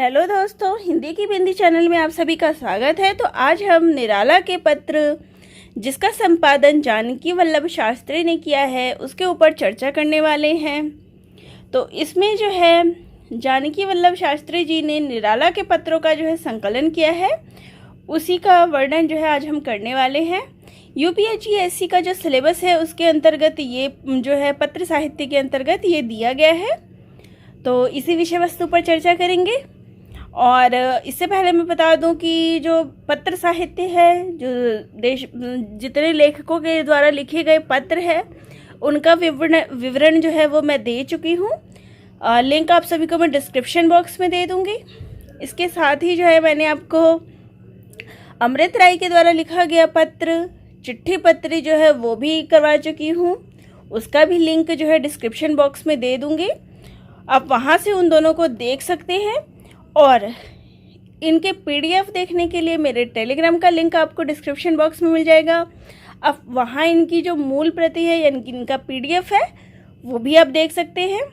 Hello दोस्तों, हिंदी की बिंदी channel में आप सभी का स्वागत है। तो आज हम निराला के पत्र, जिसका संपादन जानकी वल्लभ शास्त्री ने किया है, उसके ऊपर चर्चा करने वाले हैं। तो इसमें जो है जानकी वल्लभ शास्त्री जी ने निराला के पत्रों का जो है संकलन किया है, उसी का वर्णन जो है आज हम करने वाले हैं। यूपीएससी का जो सिलेबस है उसके अंतर्गत ये जो है पत्र साहित्य के अंतर्गत ये दिया गया है। तो इसी विषय वस्तु पर चर्चा करेंगे। और इससे पहले मैं बता दूं कि जो पत्र साहित्य है, जो जितने लेखकों के द्वारा लिखे गए पत्र है, उनका विवरण जो है वो मैं दे चुकी हूँ। लिंक आप सभी को मैं डिस्क्रिप्शन बॉक्स में दे दूँगी। इसके साथ ही जो है मैंने आपको अमृत राय के द्वारा लिखा गया पत्र, चिट्ठी पत्री जो है वो भी करवा चुकी हूँ। उसका भी लिंक जो है डिस्क्रिप्शन बॉक्स में दे दूँगी। आप वहाँ से उन दोनों को देख सकते हैं। और इनके पीडीएफ देखने के लिए मेरे टेलीग्राम का लिंक आपको डिस्क्रिप्शन बॉक्स में मिल जाएगा। आप वहाँ इनकी जो मूल प्रति है यानी कि इनका पीडीएफ है वो भी आप देख सकते हैं।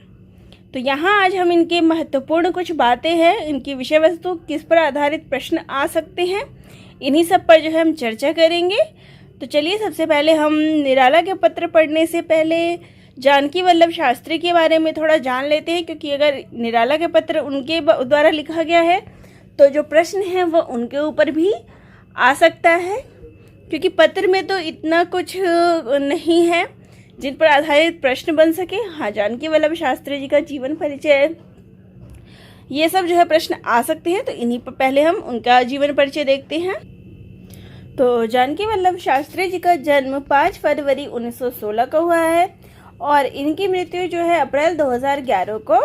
तो यहाँ आज हम इनके महत्वपूर्ण कुछ बातें हैं, इनकी विषय वस्तु, किस पर आधारित प्रश्न आ सकते हैं, इन्हीं सब पर जो है हम चर्चा करेंगे। तो चलिए, सबसे पहले हम निराला के पत्र पढ़ने से पहले जानकी वल्लभ शास्त्री के बारे में थोड़ा जान लेते हैं, क्योंकि अगर निराला के पत्र उनके द्वारा लिखा गया है तो जो प्रश्न है वो उनके ऊपर भी आ सकता है, क्योंकि पत्र में तो इतना कुछ नहीं है जिन पर आधारित प्रश्न बन सके। हाँ, जानकी वल्लभ शास्त्री जी का जीवन परिचय, ये सब जो है प्रश्न आ सकते हैं। तो इन्हीं पर पहले हम उनका जीवन परिचय देखते हैं। तो जानकी वल्लभ शास्त्री जी का जन्म 5 फरवरी 1916 को हुआ है और इनकी मृत्यु जो है अप्रैल 2011 को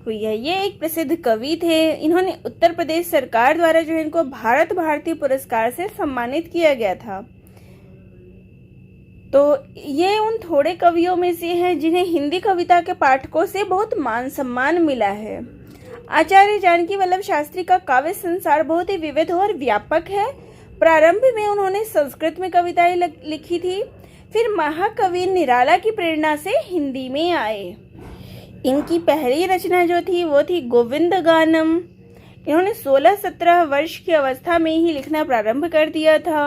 हुई है। ये एक प्रसिद्ध कवि थे। इन्होंने उत्तर प्रदेश सरकार द्वारा जो है इनको भारत भारती पुरस्कार से सम्मानित किया गया था। तो ये उन थोड़े कवियों में से हैं जिन्हें हिंदी कविता के पाठकों से बहुत मान सम्मान मिला है। आचार्य जानकी वल्लभ शास्त्री का काव्य संसार बहुत ही विविध और व्यापक है। प्रारंभ में उन्होंने संस्कृत में कविताएं लिखी थी, फिर महाकवि निराला की प्रेरणा से हिंदी में आए। इनकी पहली रचना जो थी वो थी गोविंद गानम। इन्होंने 16-17 वर्ष की अवस्था में ही लिखना प्रारंभ कर दिया था।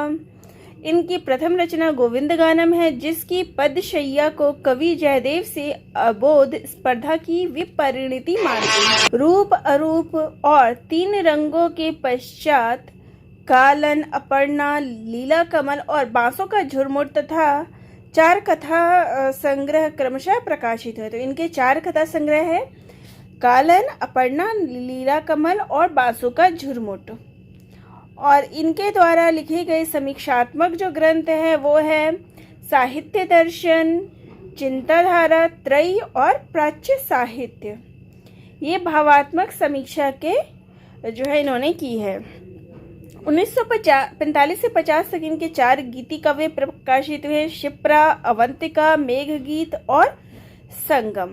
इनकी प्रथम रचना गोविंद गानम है, जिसकी पदशैया को कवि जयदेव से अबोध स्पर्धा की विपरिणति मानते हैं। रूप अरूप और 3 रंगों के पश्चात कालन, अपर्णा, लीला कमल और बांसों का झुरमुट तथा 4 कथा संग्रह क्रमशः प्रकाशित है। तो इनके 4 कथा संग्रह है, कालन, अपर्णा, लीला कमल और बांसों का झुरमुट। और इनके द्वारा लिखे गए समीक्षात्मक जो ग्रंथ है वो है साहित्य दर्शन, चिंताधारा त्रयी और प्राच्य साहित्य। ये भावात्मक समीक्षा के जो है इन्होंने की है। 1945 से 50 तक इनके 4 गीति काव्य प्रकाशित हुए, शिप्रा, अवंतिका, मेघगीत और संगम।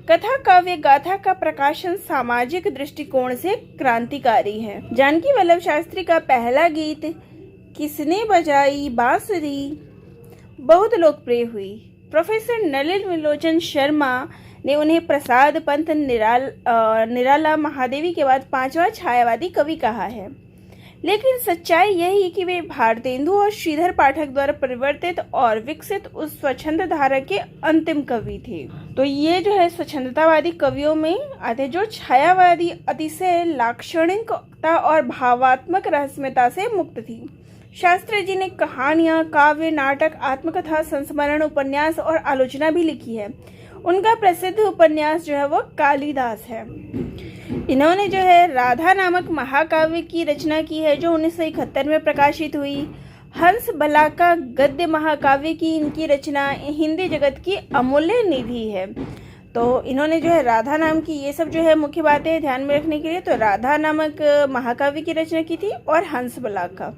कथा काव्य गाथा का प्रकाशन सामाजिक दृष्टिकोण से क्रांतिकारी है। जानकी वल्लभ शास्त्री का पहला गीत किसने बजाई बांसुरी बहुत लोकप्रिय हुई। प्रोफेसर नलिन विलोचन शर्मा ने उन्हें प्रसाद पंत निराला महादेवी के बाद 5वां छायावादी कवि कहा है। लेकिन सच्चाई यही कि वे भारतेंदु और श्रीधर पाठक द्वारा परिवर्तित और विकसित उस स्वच्छंद धारा के अंतिम कवि थे। तो ये जो है स्वच्छंदतावादी कवियों में आते, जो छायावादी अतिशय लाक्षणिकता और भावात्मक रहस्यमयता से मुक्त थी। शास्त्री जी ने कहानियां, काव्य, नाटक, आत्मकथा, संस्मरण, उपन्यास और आलोचना भी लिखी है। उनका प्रसिद्ध उपन्यास जो है वो कालिदास है। इन्होंने जो है राधा नामक महाकाव्य की रचना की है, जो 1971 में प्रकाशित हुई। हंस बलाका गद्य महाकाव्य की इनकी रचना हिंदी जगत की अमूल्य निधि है। तो इन्होंने जो है राधा नाम की, ये सब जो है मुख्य बातें ध्यान में रखने के लिए, तो राधा नामक महाकाव्य की रचना की थी और हंस बलाका।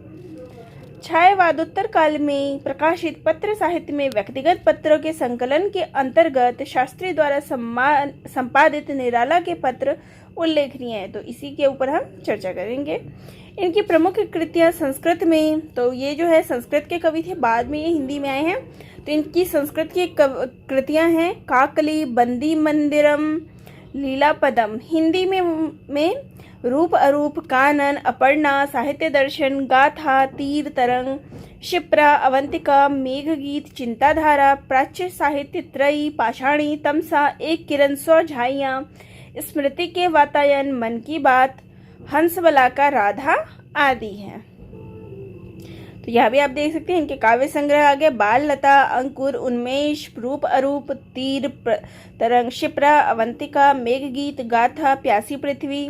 छायावादोत्तर काल में प्रकाशित पत्र साहित्य में व्यक्तिगत पत्रों के संकलन के अंतर्गत शास्त्री द्वारा संपादित निराला के पत्र उल्लेखनीय है। तो इसी के ऊपर हम चर्चा करेंगे। इनकी प्रमुख कृतियां संस्कृत में, तो ये जो है संस्कृत के कवि थे, बाद में ये हिंदी में आए हैं। तो इनकी संस्कृत की कृतियां हैं काकली, बंदी मंदिरम, लीला पदम। हिंदी में रूप अरूप, कानन, अपर्णा, साहित्य दर्शन, गाथा, तीर तरंग, क्षिप्रा, अवंतिका, मेघगीत, चिंताधारा, प्राच्य साहित्य त्रयी, पाषाणी, तमसा, एक किरण, 100 झाइयाँ, स्मृति के वातायन, मन की बात, हंसबलाका, राधा आदि हैं। तो यहाँ भी आप देख सकते हैं इनके काव्य संग्रह आगे बाल लता, अंकुर, उन्मेष, रूप अरूप, तीर तरंग, क्षिप्रा, अवंतिका, मेघगीत, गाथा, प्यासी पृथ्वी।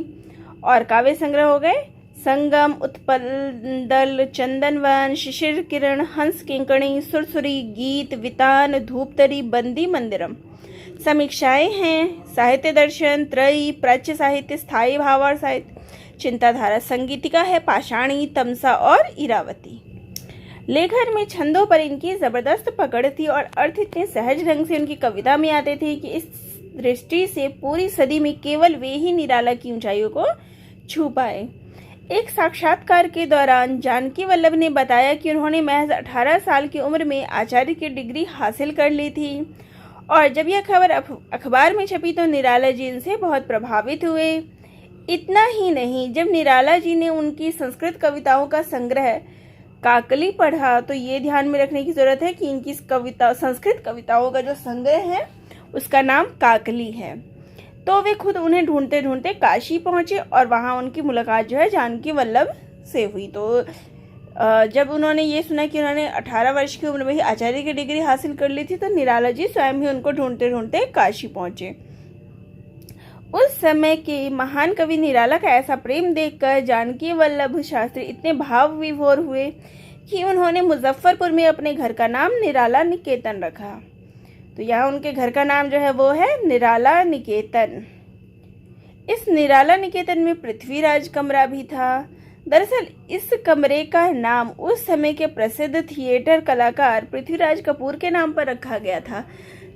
और काव्य संग्रह हो गए संगम, उत्पल, चंदनवन, शिशिर किरण, हंस किंकणी, सुरसुरी, गीत, वितान, धूपतरी, बंदी मंदिरम। समीक्षाएं हैं साहित्य दर्शन, त्रयी, प्राच्य साहित्य, स्थायी भावार्थ साहित्य, चिंताधारा, संगीतिका है पाषाणी, तमसा और इरावती। लेखन में छंदों पर इनकी जबरदस्त पकड़ थी और अर्थ इतने सहज ढंग से उनकी कविता में आते थे कि इस दृष्टि से पूरी सदी में केवल वे ही निराला की ऊंचाइयों को छू पाए। एक साक्षात्कार के दौरान जानकी वल्लभ ने बताया कि उन्होंने महज 18 साल की उम्र में आचार्य की डिग्री हासिल कर ली थी और जब यह खबर अखबार में छपी तो निराला जी इनसे बहुत प्रभावित हुए। इतना ही नहीं, जब निराला जी ने उनकी संस्कृत कविताओं का संग्रह काकली पढ़ा तो ये ध्यान में रखने की जरूरत है कि इनकी संस्कृत कविताओं का जो संग्रह है उसका नाम काकली है। तो वे खुद उन्हें ढूंढते ढूंढते काशी पहुंचे और वहां उनकी मुलाकात जो है जानकी वल्लभ से हुई। तो जब उन्होंने ये सुना कि उन्होंने 18 वर्ष की उम्र में ही आचार्य की डिग्री हासिल कर ली थी तो निराला जी स्वयं ही उनको ढूंढते ढूंढते काशी पहुंचे। उस समय के महान कवि निराला का ऐसा प्रेम देखकर जानकी वल्लभ शास्त्री इतने भाव विभोर हुए कि उन्होंने मुजफ्फरपुर में अपने घर का नाम निराला निकेतन रखा। तो यहाँ उनके घर का नाम जो है वो है निराला निकेतन। इस निराला निकेतन में पृथ्वीराज कमरा भी था। दरअसल इस कमरे का नाम उस समय के प्रसिद्ध थिएटर कलाकार पृथ्वीराज कपूर के नाम पर रखा गया था।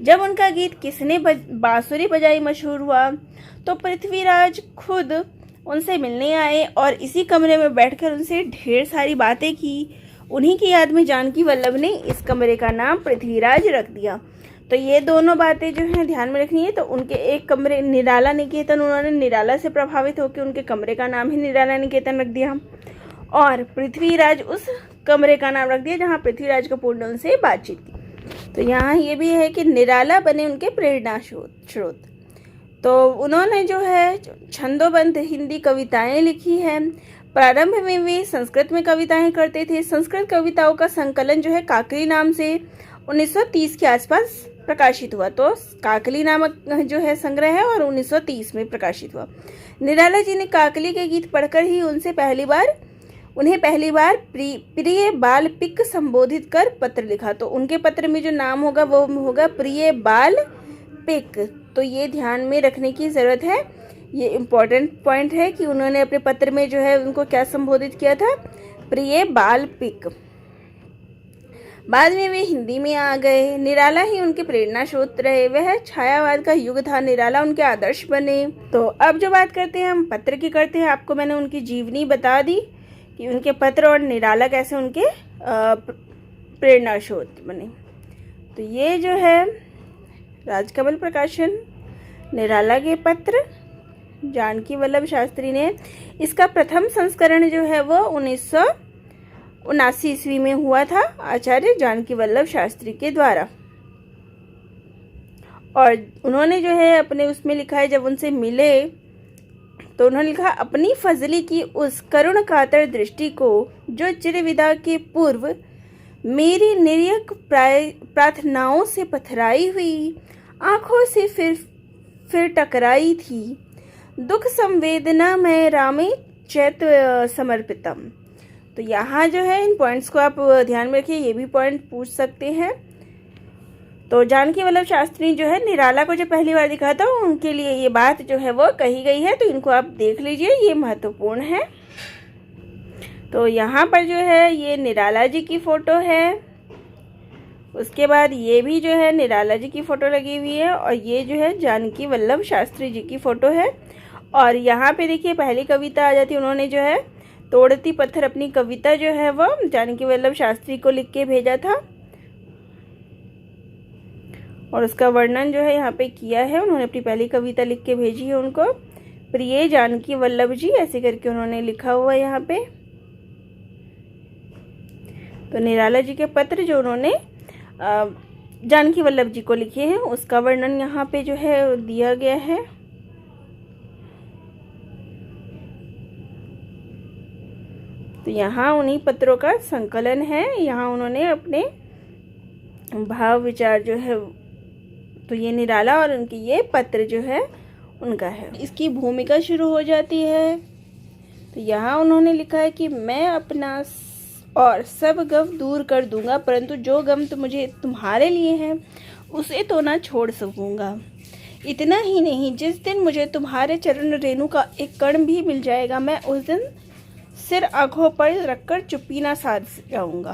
जब उनका गीत किसने बांसुरी बजाई मशहूर हुआ तो पृथ्वीराज खुद उनसे मिलने आए और इसी कमरे में बैठकर उनसे ढेर सारी बातें की। उन्हीं की याद में जानकी वल्लभ ने इस कमरे का नाम पृथ्वीराज रख दिया। तो ये दोनों बातें जो हैं ध्यान में रखनी है। तो उनके एक कमरे निराला निकेतन, उन्होंने निराला से प्रभावित होकर उनके कमरे का नाम ही निराला निकेतन रख दिया और पृथ्वीराज उस कमरे का नाम रख दिया जहाँ पृथ्वीराज कपूर ने उनसे बातचीत की। तो यहाँ ये भी है कि निराला बने उनके प्रेरणा स्रोत। तो उन्होंने जो है छंदोबद्ध हिंदी कविताएं लिखी हैं। प्रारंभ में वे संस्कृत में कविताएं करते थे। संस्कृत कविताओं का संकलन जो है काकली नाम से 1930 के आसपास प्रकाशित हुआ। तो काकली नामक जो है संग्रह है और 1930 में प्रकाशित हुआ। निराला जी ने काकली के गीत पढ़कर ही उन्हें पहली बार प्रिय बाल पिक संबोधित कर पत्र लिखा। तो उनके पत्र में जो नाम होगा वो होगा प्रिय बाल पिक। तो ये ध्यान में रखने की ज़रूरत है। ये इम्पोर्टेंट पॉइंट है कि उन्होंने अपने पत्र में जो है उनको क्या संबोधित किया था, प्रिय बाल पिक। बाद में वे हिंदी में आ गए। निराला ही उनके प्रेरणा स्रोत रहे। वह छायावाद का युग था, निराला उनके आदर्श बने। तो अब जो बात करते हैं हम पत्र की करते हैं। आपको मैंने उनकी जीवनी बता दी कि उनके पत्र और निराला कैसे उनके प्रेरणा स्रोत बने। तो ये जो है राजकमल प्रकाशन निराला के पत्र जानकी वल्लभ शास्त्री ने, इसका प्रथम संस्करण जो है वो 1979 ईस्वी में हुआ था आचार्य जानकी वल्लभ शास्त्री के द्वारा। और उन्होंने जो है अपने उसमें लिखा है, जब उनसे मिले तो उन्होंने लिखा, अपनी फजली की उस करुण कातर दृष्टि को जो चिरविदा के पूर्व मेरी निर्यक प्रार्थनाओं से पथराई हुई आंखों से फिर टकराई थी, दुख संवेदना में रामे चैत समर्पितम। तो यहाँ जो है इन पॉइंट्स को आप ध्यान में रखिए, ये भी पॉइंट पूछ सकते हैं। तो जानकी वल्लभ शास्त्री जो है निराला को जो पहली बार दिखा था उनके लिए ये बात जो है वो कही गई है। तो इनको आप देख लीजिए, ये महत्वपूर्ण है। तो यहाँ पर जो है ये निराला जी की फ़ोटो है। उसके बाद ये भी जो है निराला जी की फ़ोटो लगी हुई है और ये जो है जानकी वल्लभ शास्त्री जी की फ़ोटो है। और यहाँ पे देखिए पहली कविता आ जाती है। उन्होंने जो है तोड़ती पत्थर अपनी कविता जो है वो जानकी वल्लभ शास्त्री को लिख के भेजा था और उसका वर्णन जो है यहाँ पे किया है। उन्होंने अपनी पहली कविता लिख के भेजी है उनको। प्रिय जानकी वल्लभ जी, ऐसे करके उन्होंने लिखा हुआ है यहाँ पे। तो निराला जी के पत्र जो उन्होंने जानकी वल्लभ जी को लिखे हैं उसका वर्णन यहाँ पे जो है दिया गया है। तो यहाँ उन्हीं पत्रों का संकलन है। यहाँ उन्होंने अपने भाव विचार जो है, तो ये निराला और उनकी ये पत्र जो है उनका है। इसकी भूमिका शुरू हो जाती है। तो यहाँ उन्होंने लिखा है कि मैं अपना और सब गम दूर कर दूंगा, परंतु जो गम तो मुझे तुम्हारे लिए है उसे तो ना छोड़ सकूंगा। इतना ही नहीं, जिस दिन मुझे तुम्हारे चरण रेणु का एक कण भी मिल जाएगा, मैं उस दिन सिर आंखों पर रखकर चुप्पी ना साध जाऊंगा।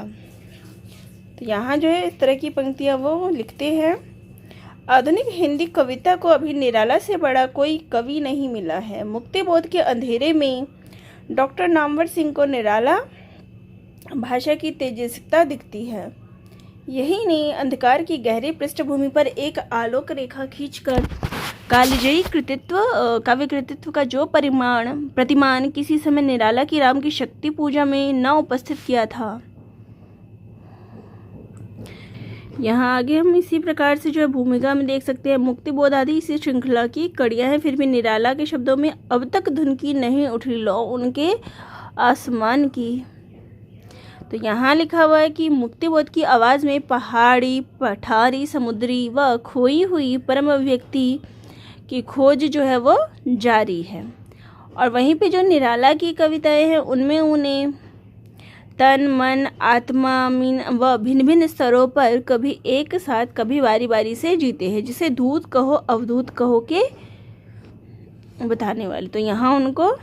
तो यहाँ जो है इस तरह की पंक्तियाँ वो लिखते हैं। आधुनिक हिंदी कविता को अभी निराला से बड़ा कोई कवि नहीं मिला है। मुक्तिबोध के अंधेरे में डॉक्टर नामवर सिंह को निराला भाषा की तेजस्विता दिखती है। यही नहीं, अंधकार की गहरी पृष्ठभूमि पर एक आलोक रेखा खींचकर कालजयी काव्य कृतित्व का जो प्रतिमान किसी समय निराला की राम की शक्ति पूजा में न उपस्थित किया था। यहाँ आगे हम इसी प्रकार से जो है भूमिका में देख सकते हैं। मुक्तिबोध आदि इसी श्रृंखला की कड़ियाँ हैं, फिर भी निराला के शब्दों में अब तक धुन की नहीं उठी लो उनके आसमान की। तो यहाँ लिखा हुआ है कि मुक्तिबोध की आवाज़ में पहाड़ी, पठारी, समुद्री व खोई हुई परम अभिव्यक्ति की खोज जो है वो जारी है। और वहीं पे जो निराला की कविताएं हैं उनमें उन्हें तन, मन, आत्मा, मीन व भिन्न भिन्न स्तरों पर कभी एक साथ कभी बारी बारी से जीते हैं, जिसे धूत कहो अवधूत कहो के बताने वाले। तो यहाँ उनको,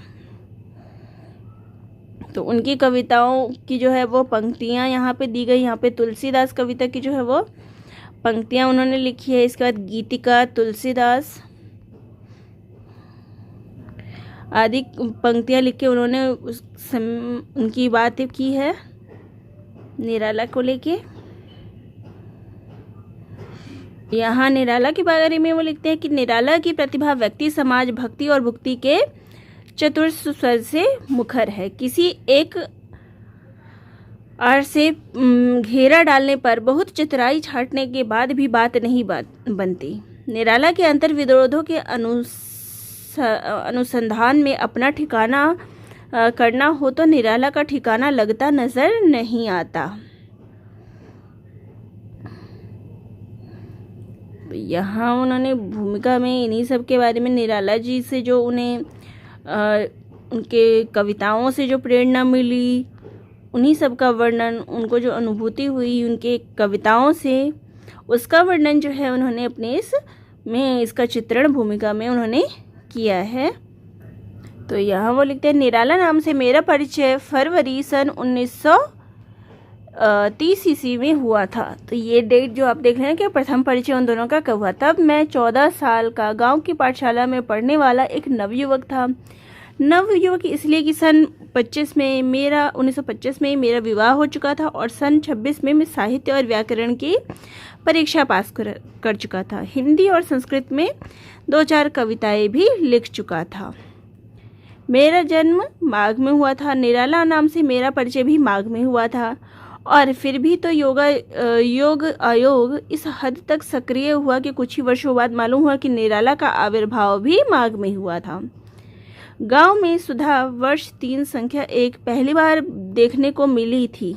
तो उनकी कविताओं की जो है वो पंक्तियाँ यहाँ पे दी गई। यहाँ पे तुलसीदास कविता की जो है वो पंक्तियाँ उन्होंने लिखी है। इसके बाद गीतिका, तुलसीदास आदि पंक्तियाँ लिख के उन्होंने उनकी बात की है निराला को लेके। यहाँ निराला के बारे में वो लिखते हैं कि निराला की प्रतिभा व्यक्ति, समाज, भक्ति और भुक्ति के चतुर से मुखर है। किसी एक आर से घेरा डालने पर बहुत चतुराई छाटने के बाद भी बात नहीं बनती। निराला के अंतर विरोधों के अनुसंधान में अपना ठिकाना करना हो तो निराला का ठिकाना लगता नजर नहीं आता। यहाँ उन्होंने भूमिका में इन्हीं सब के बारे में, निराला जी से जो उन्हें उनके कविताओं से जो प्रेरणा मिली उन्हीं सब का वर्णन, उनको जो अनुभूति हुई उनके कविताओं से, उसका वर्णन जो है उन्होंने अपने इसका चित्रण भूमिका में उन्होंने किया है। तो यहाँ वो लिखते हैं, निराला नाम से मेरा परिचय फरवरी सन 1930 ईस्वी में हुआ था। तो ये डेट जो आप देख रहे हैं कि प्रथम परिचय उन दोनों का कब हुआ। तब मैं 14 साल का गांव की पाठशाला में पढ़ने वाला एक नवयुवक था। नवयुवक इसलिए कि सन 1925 में मेरा विवाह हो चुका था और सन 26 में मैं साहित्य और व्याकरण की परीक्षा पास कर चुका था। हिंदी और संस्कृत में 2-4 कविताएं भी लिख चुका था। मेरा जन्म माघ में हुआ था। निराला नाम से मेरा परिचय भी माघ में हुआ था। और फिर भी तो योग आयोग इस हद तक सक्रिय हुआ कि कुछ ही वर्षों बाद मालूम हुआ कि निराला का आविर्भाव भी माघ में हुआ था। गांव में सुधा वर्ष 3 संख्या 1 पहली बार देखने को मिली थी।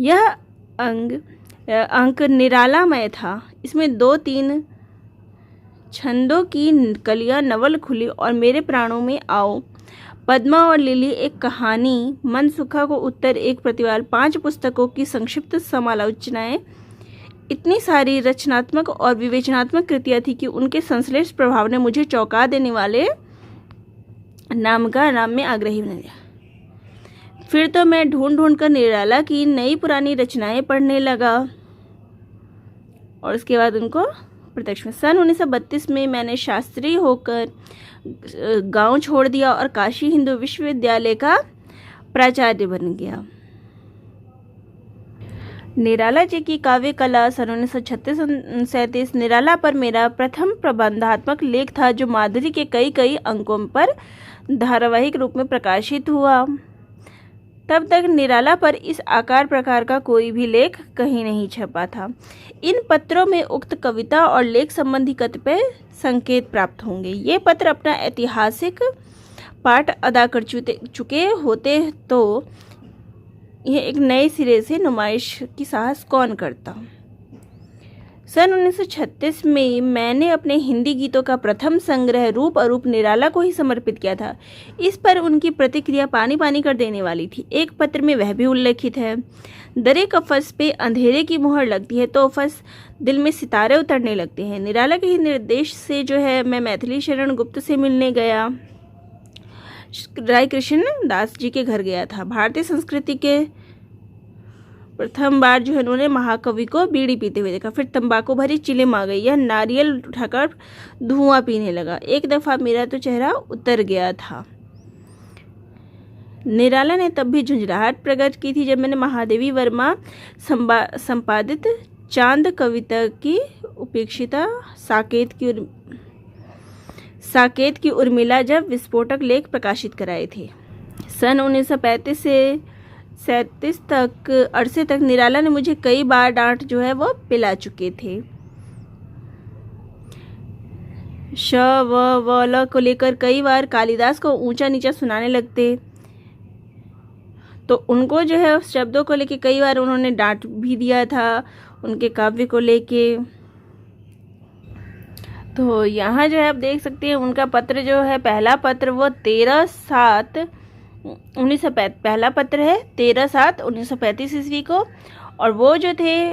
यह अंक निरालामय था। इसमें 2-3 छंदों की कलियां नवल खुली और मेरे प्राणों में आओ, पद्मा और लिली एक कहानी, मनसुखा को उत्तर एक प्रतिवाल, 5 पुस्तकों की संक्षिप्त समालोचनाएं, इतनी सारी रचनात्मक और विवेचनात्मक कृतियां थी कि उनके संश्लेष प्रभाव ने मुझे चौंका देने वाले नाम में आग्रही बना दिया। फिर तो मैं ढूंढ कर निराला की नई पुरानी रचनाएं पढ़ने लगा और उसके बाद उनको प्रत्यक्ष में। सन 1932 में मैंने शास्त्री होकर गांव छोड़ दिया और काशी हिंदू विश्वविद्यालय का प्राचार्य बन गया। निराला जी की काव्य कला सन 1936-37 निराला पर मेरा प्रथम प्रबंधात्मक लेख था, जो माधुरी के कई अंकों पर धारावाहिक रूप में प्रकाशित हुआ। तब तक निराला पर इस आकार प्रकार का कोई भी लेख कहीं नहीं छपा था। इन पत्रों में उक्त कविता और लेख संबंधी कतिपय संकेत प्राप्त होंगे। ये पत्र अपना ऐतिहासिक पाठ अदा कर चुके होते तो यह एक नए सिरे से नुमाइश की साहस कौन करता। सन 1936 में मैंने अपने हिंदी गीतों का प्रथम संग्रह रूप अरूप निराला को ही समर्पित किया था। इस पर उनकी प्रतिक्रिया पानी पानी कर देने वाली थी। एक पत्र में वह भी उल्लेखित है, दरे कफस पे अंधेरे की मुहर लगती है तो फस दिल में सितारे उतरने लगते हैं। निराला के ही निर्देश से जो है मैं मैथिली शरण गुप्त से मिलने गया, राय कृष्ण दास जी के घर गया था। भारतीय संस्कृति के प्रथम बार जो है उन्होंने महाकवि को बीड़ी पीते हुए देखा। फिर तंबाकू भरी चिलम आ गई, यह नारियल उठाकर धुआं पीने लगा। एक दफा मेरा तो चेहरा उतर गया था। निराला ने तब भी झुंझलाहट प्रकट की थी जब मैंने महादेवी वर्मा संपादित चांद कविता की उपेक्षिता साकेत की उर्मिला जब विस्फोटक लेख प्रकाशित कराए थे। सन 1935 से 37 तक अरसे तक निराला ने मुझे कई बार डांट जो है वो पिला चुके थे। श व ल को लेकर कई बार कालिदास को ऊंचा नीचा सुनाने लगते, तो उनको जो है शब्दों को लेके कई बार उन्होंने डांट भी दिया था, उनके काव्य को लेके। तो यहाँ जो है आप देख सकते हैं उनका पत्र जो है, पहला पत्र वो 13/7/1935 पहला पत्र है 13/7/1935 ईस्वी को। और वो जो थे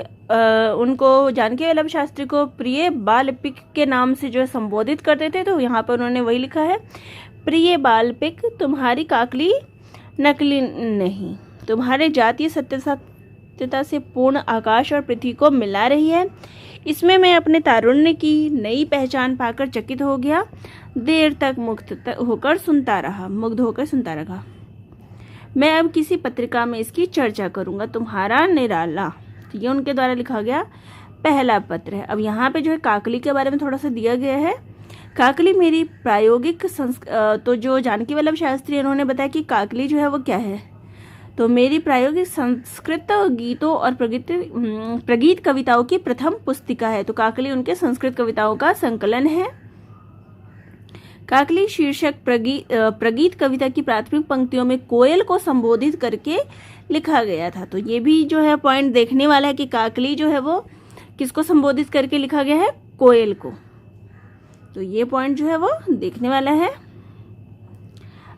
उनको जानकी वल्लभ शास्त्री को प्रिय बालपिक के नाम से जो है संबोधित करते थे। तो यहाँ पर उन्होंने वही लिखा है, प्रिय बालपिक तुम्हारी काकली नकली नहीं, तुम्हारे जातीय सत्यता से पूर्ण आकाश और पृथ्वी को मिला रही है। इसमें मैं अपने तारुण्य की नई पहचान पाकर चकित हो गया। देर तक मुग्ध होकर सुनता रहा। मैं अब किसी पत्रिका में इसकी चर्चा करूंगा। तुम्हारा निराला, ये उनके द्वारा लिखा गया पहला पत्र है। अब यहाँ पे जो है काकली के बारे में थोड़ा सा दिया गया है। काकली मेरी प्रायोगिक तो जो जानकी वल्लभ शास्त्री उन्होंने बताया कि काकली जो है वो क्या है, तो मेरी प्रायोगिक संस्कृत गीतों और प्रगीत कविताओं की प्रथम पुस्तिका है। तो काकली उनके संस्कृत कविताओं का संकलन है। काकली शीर्षक प्रगीत कविता की प्राथमिक पंक्तियों में कोयल को संबोधित करके लिखा गया था। तो ये भी जो है पॉइंट देखने वाला है कि काकली जो है वो किसको संबोधित करके लिखा गया है, कोयल को। तो ये पॉइंट जो है वो देखने वाला है।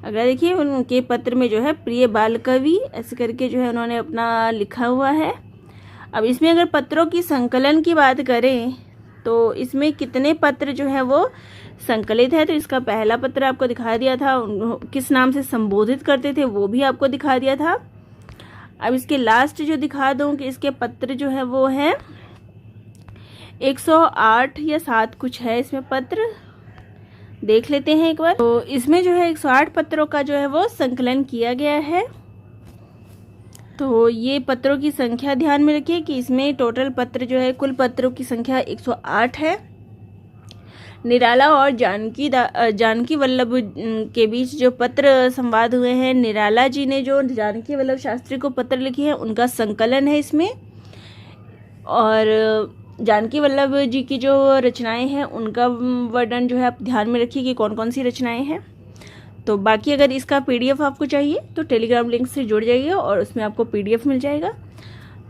अगर देखिए उनके पत्र में जो है प्रिय बाल कवि ऐसे करके जो है उन्होंने अपना लिखा हुआ है। अब इसमें अगर पत्रों की संकलन की बात करें तो इसमें कितने पत्र जो है वो संकलित है। तो इसका पहला पत्र आपको दिखा दिया था, किस नाम से संबोधित करते थे वो भी आपको दिखा दिया था। अब इसके लास्ट जो दिखा दूं कि इसके पत्र जो है वो है 108 या 7 कुछ है इसमें पत्र, देख लेते हैं एक बार। तो इसमें जो है 108 पत्रों का जो है वो संकलन किया गया है। तो ये पत्रों की संख्या ध्यान में रखिए कि इसमें टोटल पत्र जो है, कुल पत्रों की संख्या 108 है। निराला और जानकी वल्लभ के बीच जो पत्र संवाद हुए हैं, निराला जी ने जो जानकी वल्लभ शास्त्री को पत्र लिखे हैं उनका संकलन है इसमें। और जानकी वल्लभ जी की जो रचनाएं हैं उनका वर्णन जो है आप ध्यान में रखिए कि कौन कौन सी रचनाएं हैं। तो बाकी अगर इसका PDF आपको चाहिए तो टेलीग्राम लिंक से जुड़ जाइए और उसमें आपको PDF मिल जाएगा।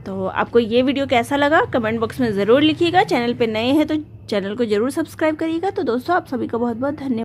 तो आपको ये वीडियो कैसा लगा कमेंट बॉक्स में ज़रूर लिखिएगा। चैनल पे नए हैं तो चैनल को ज़रूर सब्सक्राइब करिएगा। तो दोस्तों आप सभी का बहुत बहुत धन्यवाद।